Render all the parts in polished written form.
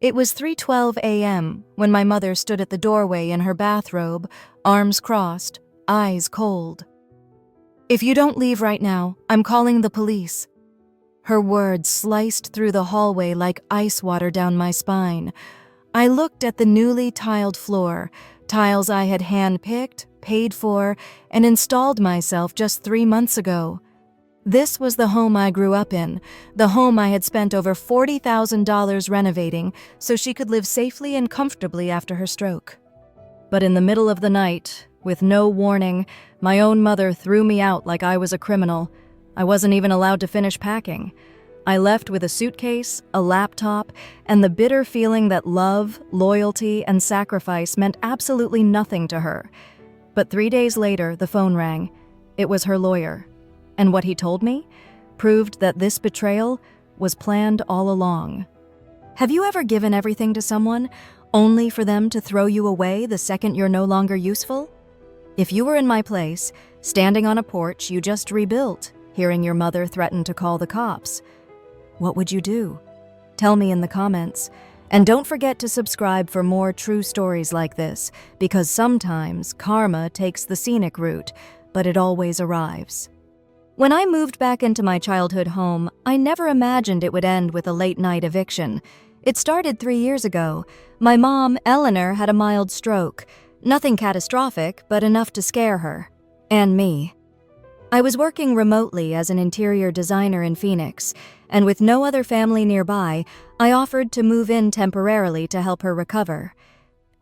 It was 3:12 a.m. when my mother stood at the doorway in her bathrobe, arms crossed, eyes cold. "If you don't leave right now, I'm calling the police." Her words sliced through the hallway like ice water down my spine. I looked at the newly tiled floor, tiles I had hand-picked, paid for, and installed myself just 3 months ago. This was the home I grew up in, the home I had spent over $40,000 renovating so she could live safely and comfortably after her stroke. But in the middle of the night, with no warning, my own mother threw me out like I was a criminal. I wasn't even allowed to finish packing. I left with a suitcase, a laptop, and the bitter feeling that love, loyalty, and sacrifice meant absolutely nothing to her. But 3 days later, the phone rang. It was her lawyer. And what he told me proved that this betrayal was planned all along. Have you ever given everything to someone only for them to throw you away the second you're no longer useful? If you were in my place, standing on a porch you just rebuilt, hearing your mother threaten to call the cops, what would you do? Tell me in the comments. And don't forget to subscribe for more true stories like this, because sometimes karma takes the scenic route, but it always arrives. When I moved back into my childhood home, I never imagined it would end with a late-night eviction. It started 3 years ago. My mom, Eleanor, had a mild stroke. Nothing catastrophic, but enough to scare her. And me. I was working remotely as an interior designer in Phoenix, and with no other family nearby, I offered to move in temporarily to help her recover.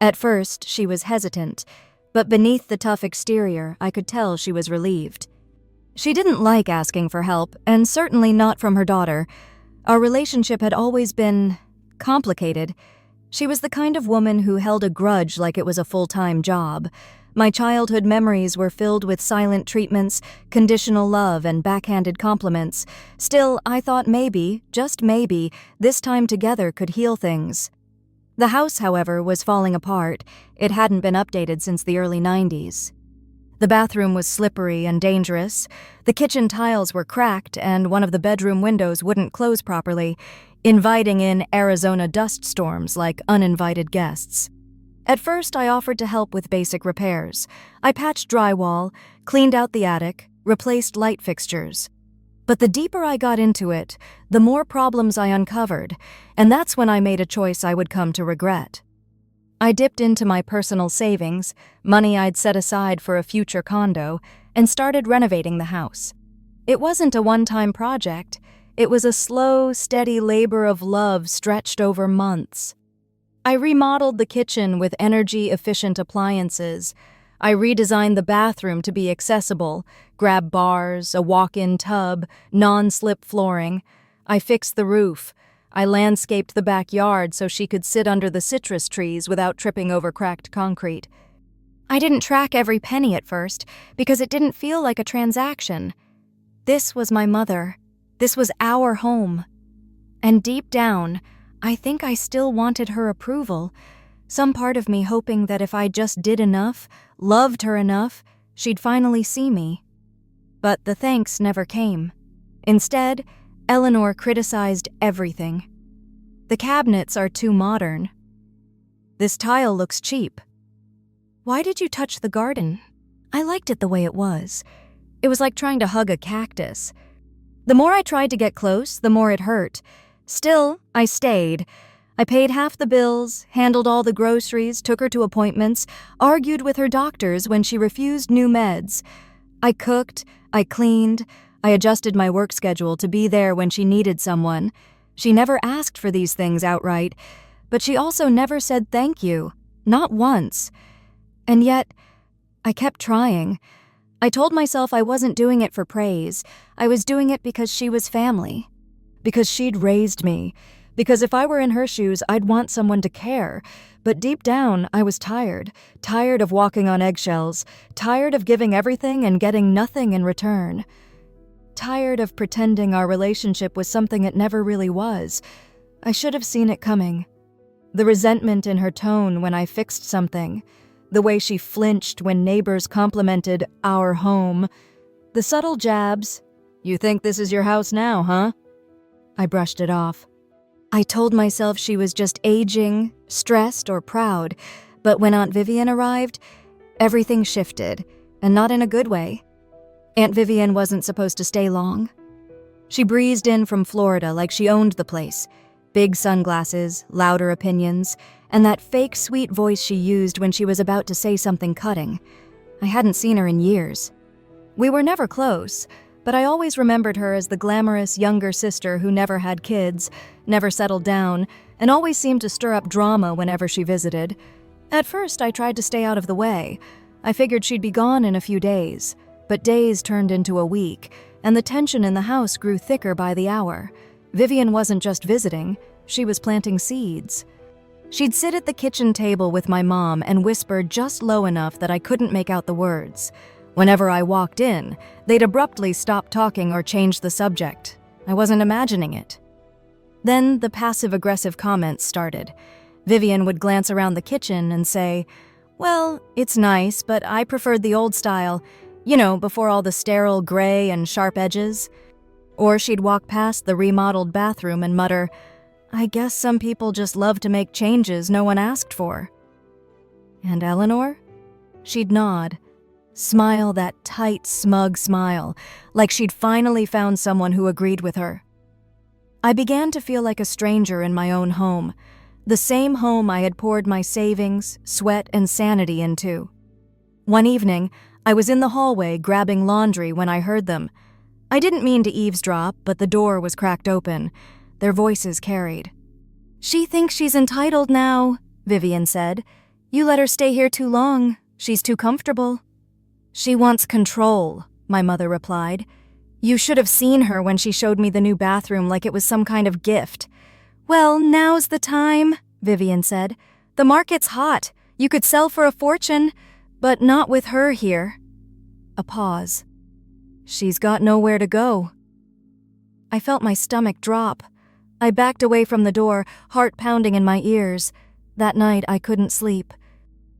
At first, she was hesitant, but beneath the tough exterior, I could tell she was relieved. She didn't like asking for help, and certainly not from her daughter. Our relationship had always been complicated. She was the kind of woman who held a grudge like it was a full-time job. My childhood memories were filled with silent treatments, conditional love, and backhanded compliments. Still, I thought maybe, just maybe, this time together could heal things. The house, however, was falling apart. It hadn't been updated since the early 90s. The bathroom was slippery and dangerous. The kitchen tiles were cracked, and one of the bedroom windows wouldn't close properly, inviting in Arizona dust storms like uninvited guests. At first, I offered to help with basic repairs. I patched drywall, cleaned out the attic, replaced light fixtures. But the deeper I got into it, the more problems I uncovered, and that's when I made a choice I would come to regret. I dipped into my personal savings, money I'd set aside for a future condo, and started renovating the house. It wasn't a one-time project. It was a slow, steady labor of love stretched over months. I remodeled the kitchen with energy-efficient appliances. I redesigned the bathroom to be accessible, grab bars, a walk-in tub, non-slip flooring. I fixed the roof. I landscaped the backyard so she could sit under the citrus trees without tripping over cracked concrete. I didn't track every penny at first because it didn't feel like a transaction. This was my mother. This was our home. And deep down, I think I still wanted her approval, some part of me hoping that if I just did enough, loved her enough, she'd finally see me. But the thanks never came. Instead, Eleanor criticized everything. The cabinets are too modern. This tile looks cheap. Why did you touch the garden? I liked it the way it was. It was like trying to hug a cactus. The more I tried to get close, the more it hurt. Still, I stayed. I paid half the bills, handled all the groceries, took her to appointments, argued with her doctors when she refused new meds. I cooked, I cleaned, I adjusted my work schedule to be there when she needed someone. She never asked for these things outright, but she also never said thank you, not once. And yet, I kept trying. I told myself I wasn't doing it for praise. I was doing it because she was family. Because she'd raised me. Because if I were in her shoes, I'd want someone to care. But deep down, I was tired. Tired of walking on eggshells. Tired of giving everything and getting nothing in return. Tired of pretending our relationship was something it never really was. I should have seen it coming. The resentment in her tone when I fixed something. The way she flinched when neighbors complimented our home. The subtle jabs. "You think this is your house now, huh?" I brushed it off. I told myself she was just aging, stressed, or proud, but when Aunt Vivian arrived, everything shifted, and not in a good way. Aunt Vivian wasn't supposed to stay long. She breezed in from Florida like she owned the place. Big sunglasses, louder opinions, and that fake sweet voice she used when she was about to say something cutting. I hadn't seen her in years. We were never close, but I always remembered her as the glamorous younger sister who never had kids, never settled down, and always seemed to stir up drama whenever she visited. At first, I tried to stay out of the way. I figured she'd be gone in a few days, but days turned into a week, and the tension in the house grew thicker by the hour. Vivian wasn't just visiting, she was planting seeds. She'd sit at the kitchen table with my mom and whisper just low enough that I couldn't make out the words. Whenever I walked in, they'd abruptly stop talking or change the subject. I wasn't imagining it. Then the passive-aggressive comments started. Vivian would glance around the kitchen and say, "Well, it's nice, but I preferred the old style, before all the sterile gray and sharp edges." Or she'd walk past the remodeled bathroom and mutter, "I guess some people just love to make changes no one asked for." And Eleanor? She'd nod, smile that tight, smug smile, like she'd finally found someone who agreed with her. I began to feel like a stranger in my own home, the same home I had poured my savings, sweat, and sanity into. One evening, I was in the hallway grabbing laundry when I heard them. I didn't mean to eavesdrop, but the door was cracked open. Their voices carried. "She thinks she's entitled now," Vivian said. "You let her stay here too long. She's too comfortable." "She wants control," my mother replied. "You should have seen her when she showed me the new bathroom like it was some kind of gift." "Well, now's the time," Vivian said. "The market's hot. You could sell for a fortune, but not with her here." A pause. "She's got nowhere to go." I felt my stomach drop. I backed away from the door, heart pounding in my ears. That night, I couldn't sleep.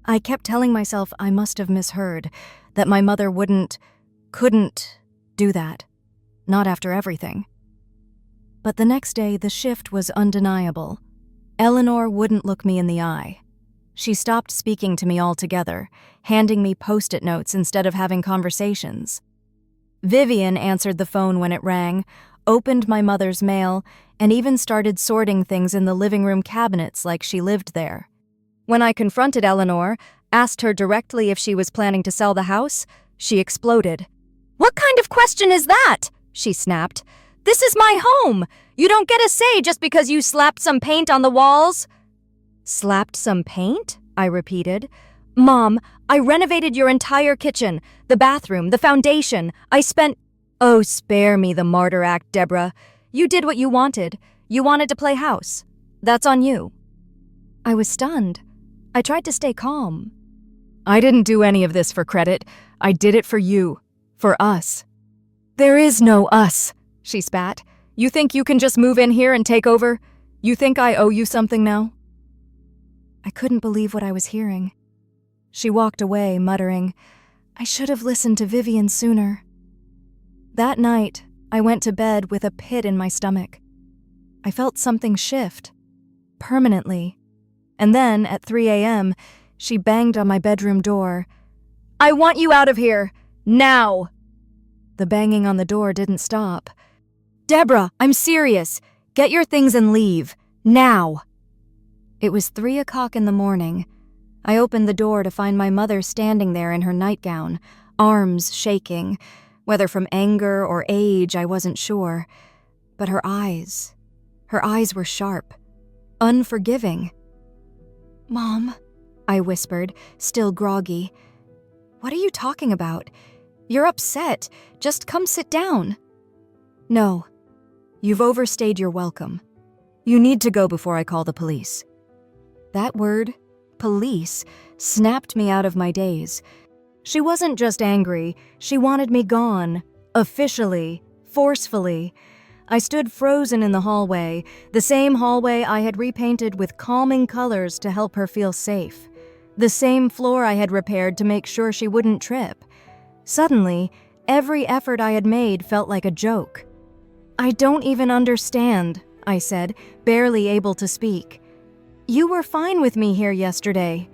I kept telling myself I must have misheard, that my mother couldn't do that. Not after everything. But the next day, the shift was undeniable. Eleanor wouldn't look me in the eye. She stopped speaking to me altogether, handing me Post-it notes instead of having conversations. Vivian answered the phone when it rang, opened my mother's mail, and even started sorting things in the living room cabinets like she lived there. When I confronted Eleanor, asked her directly if she was planning to sell the house, she exploded. "What kind of question is that?" she snapped. "This is my home! You don't get a say just because you slapped some paint on the walls." "Slapped some paint?" I repeated. "Mom, I renovated your entire kitchen, the bathroom, the foundation. I spent—" "Oh, spare me the martyr act, Deborah. You did what you wanted. You wanted to play house. That's on you." I was stunned. I tried to stay calm. "I didn't do any of this for credit. I did it for you. For us." "There is no us," she spat. "You think you can just move in here and take over? You think I owe you something now?" I couldn't believe what I was hearing. She walked away, muttering, "I should have listened to Vivian sooner." That night, I went to bed with a pit in my stomach. I felt something shift, permanently. And then, at 3 a.m., she banged on my bedroom door. "I want you out of here! Now!" The banging on the door didn't stop. "Deborah, I'm serious. Get your things and leave. Now!" It was 3 o'clock in the morning. I opened the door to find my mother standing there in her nightgown, arms shaking. Whether from anger or age, I wasn't sure. But her eyes were sharp, unforgiving. "Mom," I whispered, still groggy. "What are you talking about? You're upset. Just come sit down." "No. You've overstayed your welcome. You need to go before I call the police." That word, police, snapped me out of my daze. She wasn't just angry, she wanted me gone. Officially, forcefully. I stood frozen in the hallway, the same hallway I had repainted with calming colors to help her feel safe. The same floor I had repaired to make sure she wouldn't trip. Suddenly, every effort I had made felt like a joke. "I don't even understand," I said, barely able to speak. "You were fine with me here yesterday."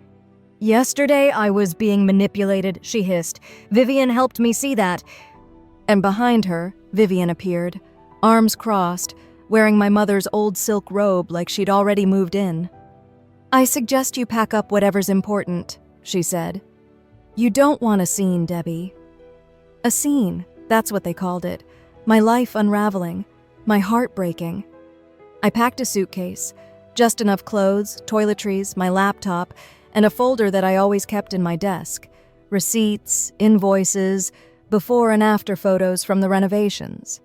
"Yesterday I was being manipulated," she hissed. "Vivian helped me see that." And behind her, Vivian appeared, arms crossed, wearing my mother's old silk robe like she'd already moved in. "I suggest you pack up whatever's important," she said. "You don't want a scene, Debbie." A scene, that's what they called it. My life unraveling, my heart breaking. I packed a suitcase, just enough clothes, toiletries, my laptop, and a folder that I always kept in my desk. Receipts, invoices, before and after photos from the renovations.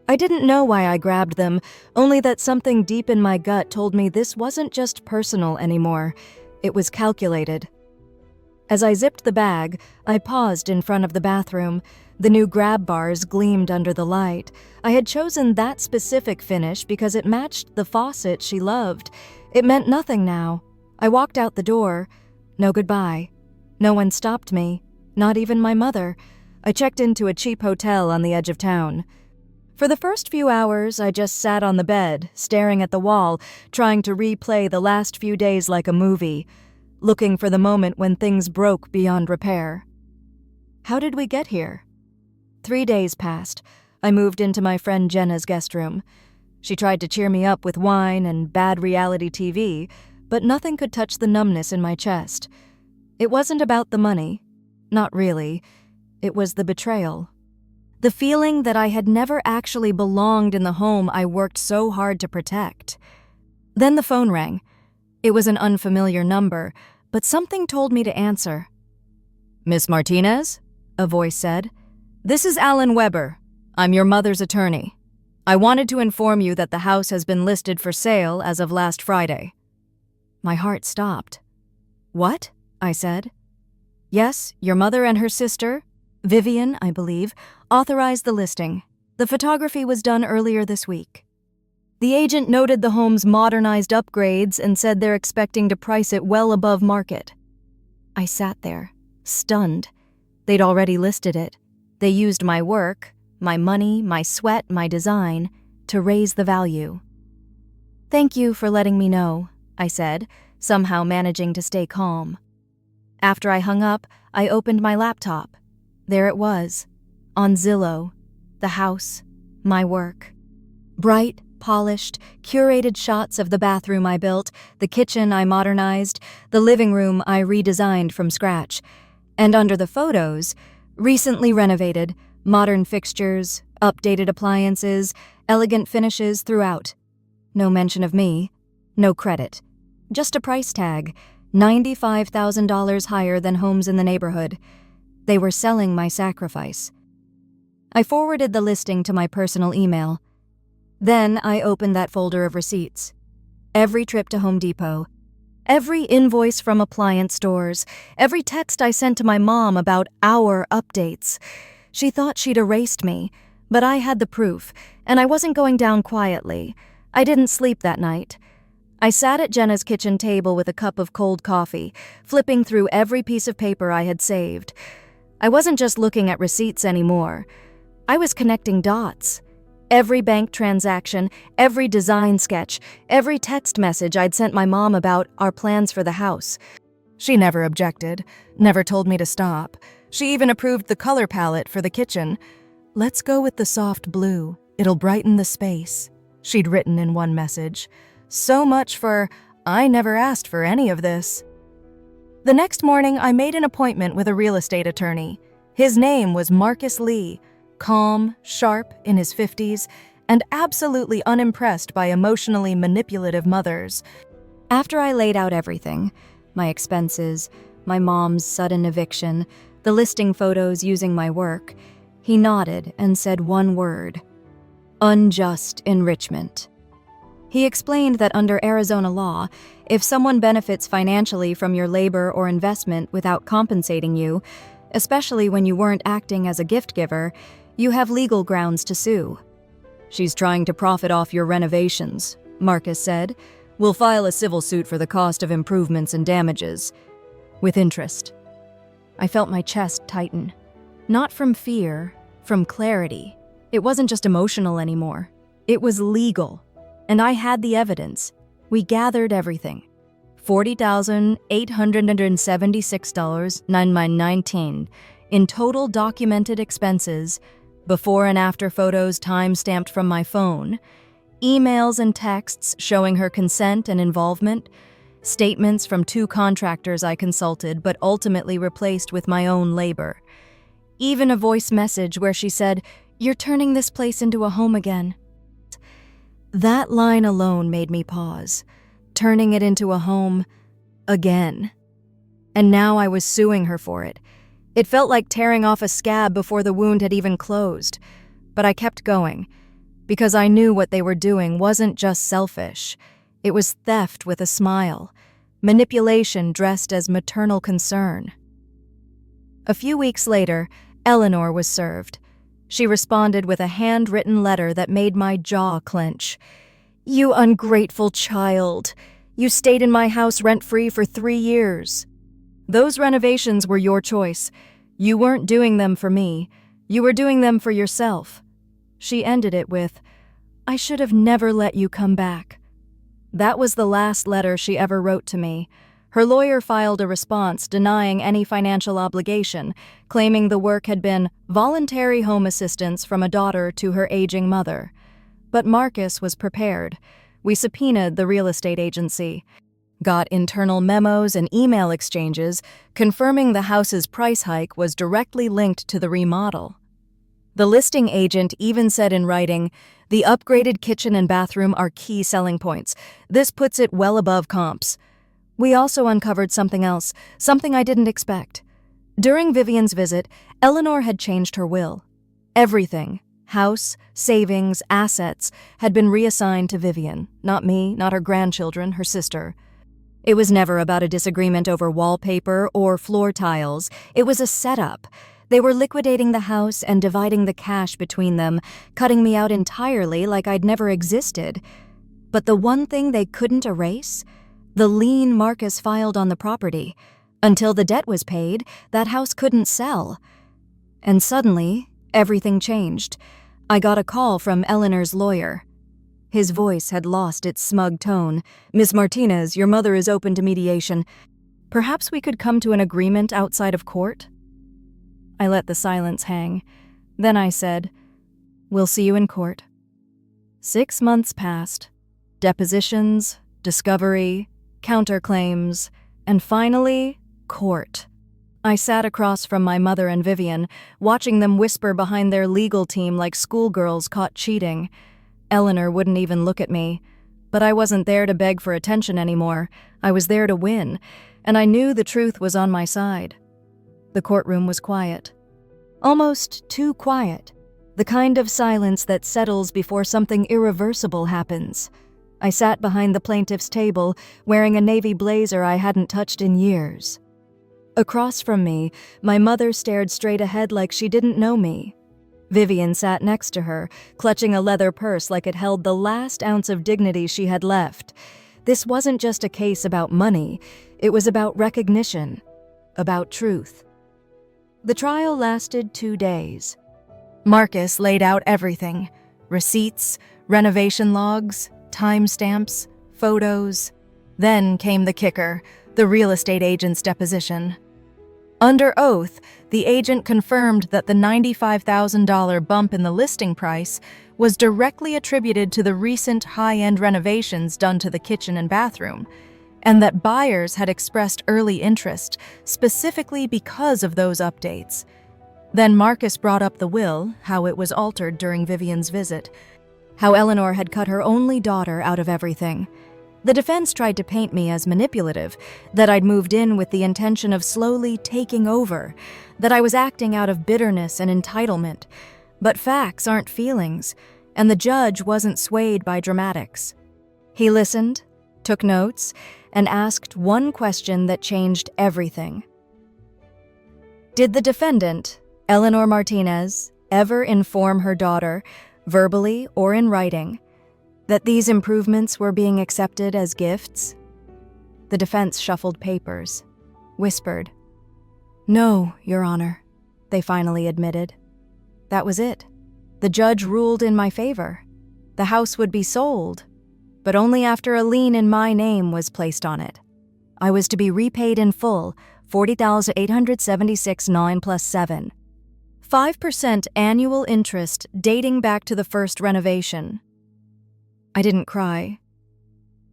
I didn't know why I grabbed them, only that something deep in my gut told me this wasn't just personal anymore. It was calculated. As I zipped the bag, I paused in front of the bathroom. The new grab bars gleamed under the light. I had chosen that specific finish because it matched the faucet she loved. It meant nothing now. I walked out the door. No goodbye. No one stopped me, not even my mother. I checked into a cheap hotel on the edge of town. For the first few hours, I just sat on the bed, staring at the wall, trying to replay the last few days like a movie, looking for the moment when things broke beyond repair. How did we get here? 3 days passed. I moved into my friend Jenna's guest room. She tried to cheer me up with wine and bad reality TV, but nothing could touch the numbness in my chest. It wasn't about the money. Not really. It was the betrayal. The feeling that I had never actually belonged in the home I worked so hard to protect. Then the phone rang. It was an unfamiliar number, but something told me to answer. "Miss Martinez?" a voice said. "This is Alan Weber. I'm your mother's attorney. I wanted to inform you that the house has been listed for sale as of last Friday." My heart stopped. "What?" I said. "Yes, your mother and her sister, Vivian, I believe, authorized the listing. The photography was done earlier this week. The agent noted the home's modernized upgrades and said they're expecting to price it well above market." I sat there, stunned. They'd already listed it. They used my work, my money, my sweat, my design, to raise the value. "Thank you for letting me know," I said, somehow managing to stay calm. After I hung up, I opened my laptop. There it was, on Zillow, the house, my work. Bright, polished, curated shots of the bathroom I built, the kitchen I modernized, the living room I redesigned from scratch. And under the photos, recently renovated, modern fixtures, updated appliances, elegant finishes throughout. No mention of me, no credit. Just a price tag, $95,000 higher than homes in the neighborhood. They were selling my sacrifice. I forwarded the listing to my personal email. Then I opened that folder of receipts. Every trip to Home Depot, every invoice from appliance stores, every text I sent to my mom about our updates. She thought she'd erased me, but I had the proof, and I wasn't going down quietly. I didn't sleep that night. I sat at Jenna's kitchen table with a cup of cold coffee, flipping through every piece of paper I had saved. I wasn't just looking at receipts anymore. I was connecting dots. Every bank transaction, every design sketch, every text message I'd sent my mom about our plans for the house. She never objected, never told me to stop. She even approved the color palette for the kitchen. "Let's go with the soft blue. It'll brighten the space," she'd written in one message. So much for, I never asked for any of this. The next morning, I made an appointment with a real estate attorney. His name was Marcus Lee, calm, sharp, in his 50s, and absolutely unimpressed by emotionally manipulative mothers. After I laid out everything, my expenses, my mom's sudden eviction, the listing photos using my work, he nodded and said one word: unjust enrichment. He explained that under Arizona law, if someone benefits financially from your labor or investment without compensating you, especially when you weren't acting as a gift giver, you have legal grounds to sue. "She's trying to profit off your renovations," Marcus said. "We'll file a civil suit for the cost of improvements and damages, with interest." I felt my chest tighten. Not from fear, from clarity. It wasn't just emotional anymore. It was legal. And I had the evidence. We gathered everything. $40,876.19 in total documented expenses, before and after photos time-stamped from my phone, emails and texts showing her consent and involvement, statements from 2 contractors I consulted but ultimately replaced with my own labor. Even a voice message where she said, "You're turning this place into a home again." That line alone made me pause. Turning it into a home again. And now I was suing her for it. It felt like tearing off a scab before the wound had even closed. But I kept going, because I knew what they were doing wasn't just selfish. It was theft with a smile, manipulation dressed as maternal concern. A few weeks later, Eleanor was served. She responded with a handwritten letter that made my jaw clench. "You ungrateful child. You stayed in my house rent-free for 3 years. Those renovations were your choice. You weren't doing them for me. You were doing them for yourself." She ended it with, "I should have never let you come back." That was the last letter she ever wrote to me. Her lawyer filed a response denying any financial obligation, claiming the work had been voluntary home assistance from a daughter to her aging mother. But Marcus was prepared. We subpoenaed the real estate agency, got internal memos and email exchanges confirming the house's price hike was directly linked to the remodel. The listing agent even said in writing, "The upgraded kitchen and bathroom are key selling points. This puts it well above comps." We also uncovered something else, something I didn't expect. During Vivian's visit, Eleanor had changed her will. Everything, house, savings, assets, had been reassigned to Vivian, not me, not her grandchildren, her sister. It was never about a disagreement over wallpaper or floor tiles. It was a setup. They were liquidating the house and dividing the cash between them, cutting me out entirely like I'd never existed. But the one thing they couldn't erase? The lien Marcus filed on the property. Until the debt was paid, that house couldn't sell. And suddenly, everything changed. I got a call from Eleanor's lawyer. His voice had lost its smug tone. "Miss Martinez, your mother is open to mediation. Perhaps we could come to an agreement outside of court?" I let the silence hang. Then I said, "We'll see you in court." 6 months passed. Depositions, discovery, counterclaims, and finally, court. I sat across from my mother and Vivian, watching them whisper behind their legal team like schoolgirls caught cheating. Eleanor wouldn't even look at me. But I wasn't there to beg for attention anymore. I was there to win, and I knew the truth was on my side. The courtroom was quiet. Almost too quiet. The kind of silence that settles before something irreversible happens. I sat behind the plaintiff's table, wearing a navy blazer I hadn't touched in years. Across from me, my mother stared straight ahead like she didn't know me. Vivian sat next to her, clutching a leather purse like it held the last ounce of dignity she had left. This wasn't just a case about money. It was about recognition, about truth. The trial lasted 2 days. Marcus laid out everything: receipts, renovation logs, timestamps, photos. Then came the kicker, the real estate agent's deposition. Under oath, the agent confirmed that the $95,000 bump in the listing price was directly attributed to the recent high-end renovations done to the kitchen and bathroom, and that buyers had expressed early interest specifically because of those updates. Then Marcus brought up the will, how it was altered during Vivian's visit, how Eleanor had cut her only daughter out of everything. The defense tried to paint me as manipulative, that I'd moved in with the intention of slowly taking over, that I was acting out of bitterness and entitlement. But facts aren't feelings, and the judge wasn't swayed by dramatics. He listened, took notes, and asked one question that changed everything. Did the defendant, Eleanor Martinez, ever inform her daughter, verbally or in writing, that these improvements were being accepted as gifts? The defense shuffled papers, whispered. "No, Your Honor," they finally admitted. That was it. The judge ruled in my favor. The house would be sold, but only after a lien in my name was placed on it. I was to be repaid in full, $40,876 9 plus 7. 5% annual interest dating back to the first renovation. I didn't cry.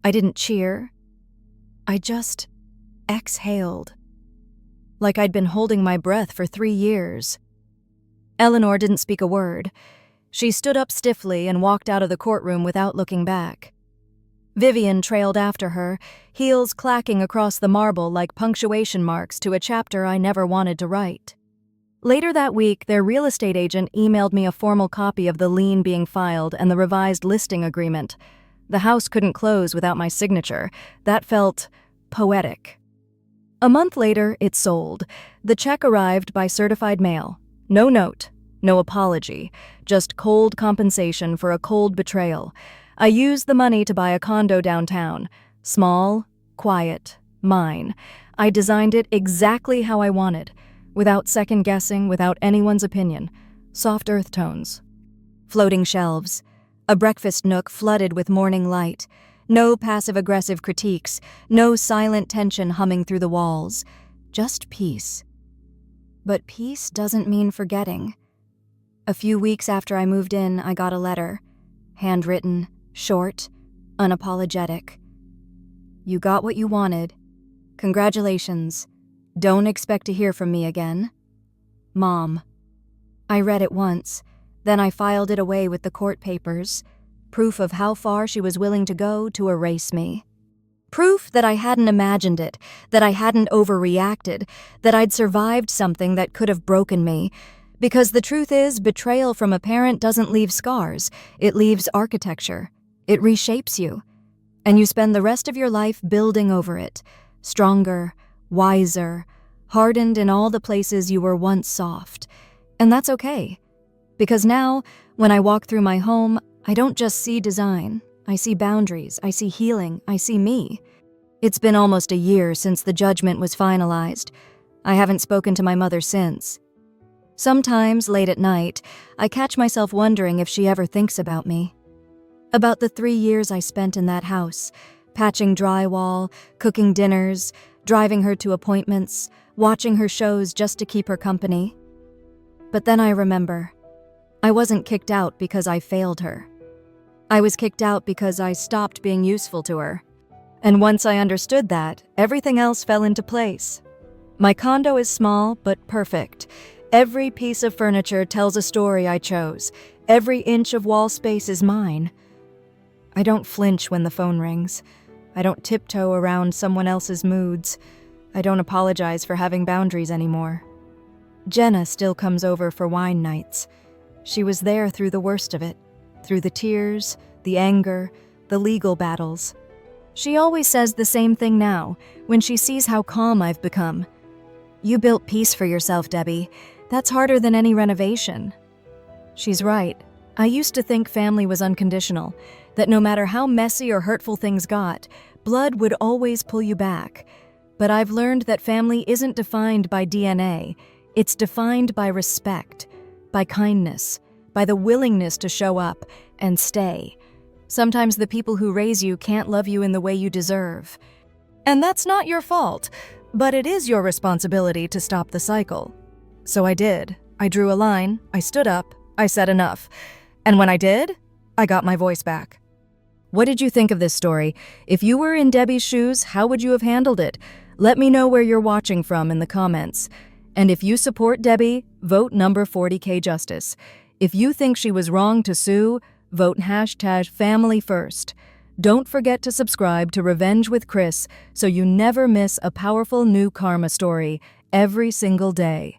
I didn't cheer. I just exhaled. Like I'd been holding my breath for 3 years. Eleanor didn't speak a word. She stood up stiffly and walked out of the courtroom without looking back. Vivian trailed after her, heels clacking across the marble like punctuation marks to a chapter I never wanted to write. Later that week, their real estate agent emailed me a formal copy of the lien being filed and the revised listing agreement. The house couldn't close without my signature. That felt poetic. A month later, it sold. The check arrived by certified mail. No note, no apology, just cold compensation for a cold betrayal. I used the money to buy a condo downtown. Small, quiet, mine. I designed it exactly how I wanted, without second-guessing, without anyone's opinion. Soft earth tones. Floating shelves. A breakfast nook flooded with morning light. No passive-aggressive critiques. No silent tension humming through the walls. Just peace. But peace doesn't mean forgetting. A few weeks after I moved in, I got a letter. Handwritten, short, unapologetic. You got what you wanted. Congratulations. Don't expect to hear from me again. Mom. I read it once, then I filed it away with the court papers, proof of how far she was willing to go to erase me. Proof that I hadn't imagined it, that I hadn't overreacted, that I'd survived something that could have broken me. Because the truth is, betrayal from a parent doesn't leave scars, it leaves architecture. It reshapes you. And you spend the rest of your life building over it, stronger, wiser, hardened in all the places you were once soft. And that's okay. Because now, when I walk through my home, I don't just see design. I see boundaries, I see healing, I see me. It's been almost a year since the judgment was finalized. I haven't spoken to my mother since. Sometimes, late at night, I catch myself wondering if she ever thinks about me. About the 3 years I spent in that house, patching drywall, cooking dinners, driving her to appointments, watching her shows just to keep her company. But then I remember, I wasn't kicked out because I failed her. I was kicked out because I stopped being useful to her. And once I understood that, everything else fell into place. My condo is small but perfect. Every piece of furniture tells a story I chose. Every inch of wall space is mine. I don't flinch when the phone rings. I don't tiptoe around someone else's moods. I don't apologize for having boundaries anymore. Jenna still comes over for wine nights. She was there through the worst of it, through the tears, the anger, the legal battles. She always says the same thing now, when she sees how calm I've become. You built peace for yourself, Debbie. That's harder than any renovation. She's right. I used to think family was unconditional, that no matter how messy or hurtful things got, blood would always pull you back. But I've learned that family isn't defined by DNA. It's defined by respect, by kindness, by the willingness to show up and stay. Sometimes the people who raise you can't love you in the way you deserve. And that's not your fault, but it is your responsibility to stop the cycle. So I did. I drew a line, I stood up, I said enough. And when I did, I got my voice back. What did you think of this story? If you were in Debbie's shoes, how would you have handled it? Let me know where you're watching from in the comments. And if you support Debbie, vote number 40K Justice. If you think she was wrong to sue, vote #FamilyFirst. Don't forget to subscribe to Revenge with Chris so you never miss a powerful new karma story every single day.